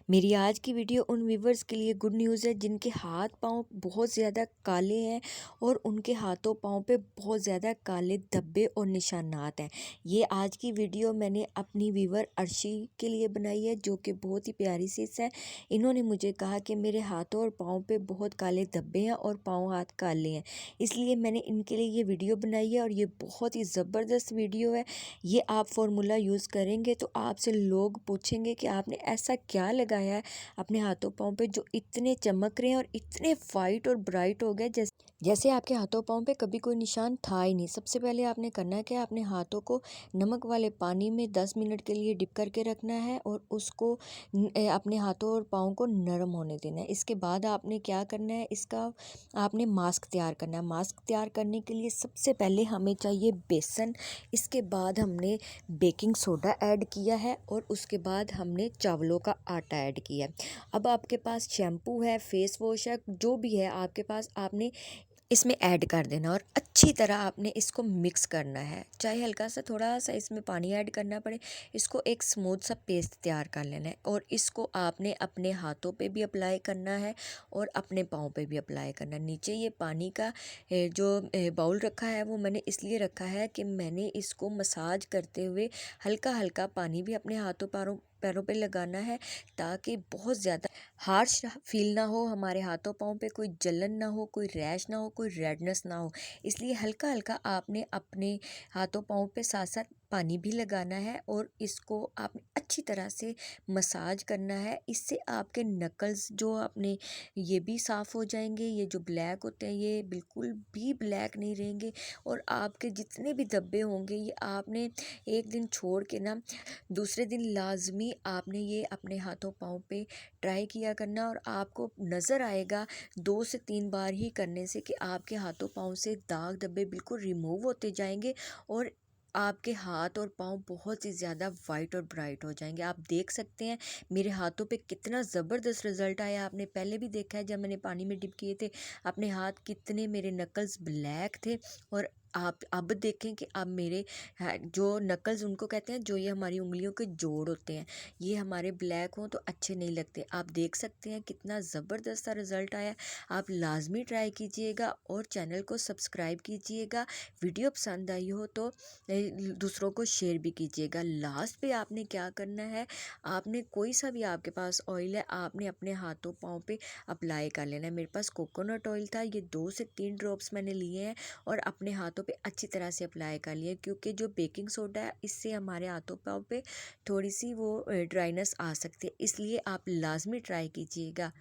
मेरी आज की वीडियो उन व्यूवर्स के लिए गुड न्यूज़ है जिनके हाथ पाँव बहुत ज़्यादा काले हैं और उनके हाथों पाँव पे बहुत ज़्यादा काले धब्बे और निशानात हैं। ये आज की वीडियो मैंने अपनी व्यूवर अर्शी के लिए बनाई है, जो कि बहुत ही प्यारी सिस है। इन्होंने मुझे कहा कि मेरे हाथों और पाँव पे बहुत काले धब्बे हैं और पाँव हाथ काले हैं, इसलिए मैंने इनके लिए ये वीडियो बनाई है और ये बहुत ही ज़बरदस्त वीडियो है। ये आप फार्मूला यूज़ करेंगे तो आपसे लोग पूछेंगे कि आपने ऐसा क्या लगाया है अपने हाथों पाँव पे जो इतने चमक रहे हैं और इतने वाइट और ब्राइट हो गए, जैसे आपके हाथों पाँव पे कभी कोई निशान था ही नहीं। सबसे पहले आपने करना है कि आपने हाथों को नमक वाले पानी में 10 मिनट के लिए डिप करके रखना है और उसको अपने हाथों और पाँव को नरम होने देना है। इसके बाद आपने क्या करना है, इसका आपने मास्क तैयार करना है। मास्क तैयार करने के लिए सबसे पहले हमें चाहिए बेसन, इसके बाद हमने बेकिंग सोडा ऐड किया है और उसके बाद हमने चावलों का आटा ऐड किया है। अब आपके पास शैम्पू है, फेस वॉश है, जो भी है आपके पास, आपने इसमें ऐड कर देना और अच्छी तरह आपने इसको मिक्स करना है। चाहे हल्का सा थोड़ा सा इसमें पानी ऐड करना पड़े, इसको एक स्मूथ सा पेस्ट तैयार कर लेना है और इसको आपने अपने हाथों पे भी अप्लाई करना है और अपने पाँव पे भी अप्लाई करना है। नीचे ये पानी का जो बाउल रखा है वो मैंने इसलिए रखा है कि मैंने इसको मसाज करते हुए हल्का हल्का पानी भी अपने हाथों पैरों पैरों पे लगाना है, ताकि बहुत ज़्यादा हार्श फील ना हो, हमारे हाथों पाँव पे कोई जलन ना हो, कोई रैश ना हो, कोई रेडनेस ना हो। इसलिए हल्का हल्का आपने अपने हाथों पाँव पे साथ साथ पानी भी लगाना है और इसको आपने अच्छी तरह से मसाज करना है। इससे आपके नकल्स जो आपने ये भी साफ़ हो जाएंगे, ये जो ब्लैक होते हैं ये बिल्कुल भी ब्लैक नहीं रहेंगे और आपके जितने भी धब्बे होंगे ये आपने एक दिन छोड़ के ना दूसरे दिन लाजमी आपने ये अपने हाथों पाँव पे ट्राई किया करना और आपको नज़र आएगा 2 से 3 बार ही करने से कि आपके हाथों पाँव से दाग धब्बे बिल्कुल रिमूव होते जाएंगे और आपके हाथ और पाँव बहुत ही ज़्यादा वाइट और ब्राइट हो जाएंगे। आप देख सकते हैं मेरे हाथों पे कितना ज़बरदस्त रिज़ल्ट आया। आपने पहले भी देखा है जब मैंने पानी में डिप किए थे, अपने हाथ कितने मेरे नकल्स ब्लैक थे और आप अब देखें कि अब मेरे जो नकल्स उनको कहते हैं, जो ये हमारी उंगलियों के जोड़ होते हैं, ये हमारे ब्लैक हों तो अच्छे नहीं लगते। आप देख सकते हैं कितना ज़बरदस्त सा रिज़ल्ट आया। आप लाजमी ट्राई कीजिएगा और चैनल को सब्सक्राइब कीजिएगा। वीडियो पसंद आई हो तो दूसरों को शेयर भी कीजिएगा। लास्ट पे आपने क्या करना है, आपने कोई सा भी आपके पास ऑयल है आपने अपने हाथों पाँव पे अप्लाई कर लेना है। मेरे पास कोकोनट ऑयल था, ये 2 से 3 ड्रॉप्स मैंने लिए हैं और अपने हाथों पे अच्छी तरह से अप्लाई कर लिए, क्योंकि जो बेकिंग सोडा है इससे हमारे हाथों पाँव पे थोड़ी सी वो ड्राइनेस आ सकती है। इसलिए आप लाजमी ट्राई कीजिएगा।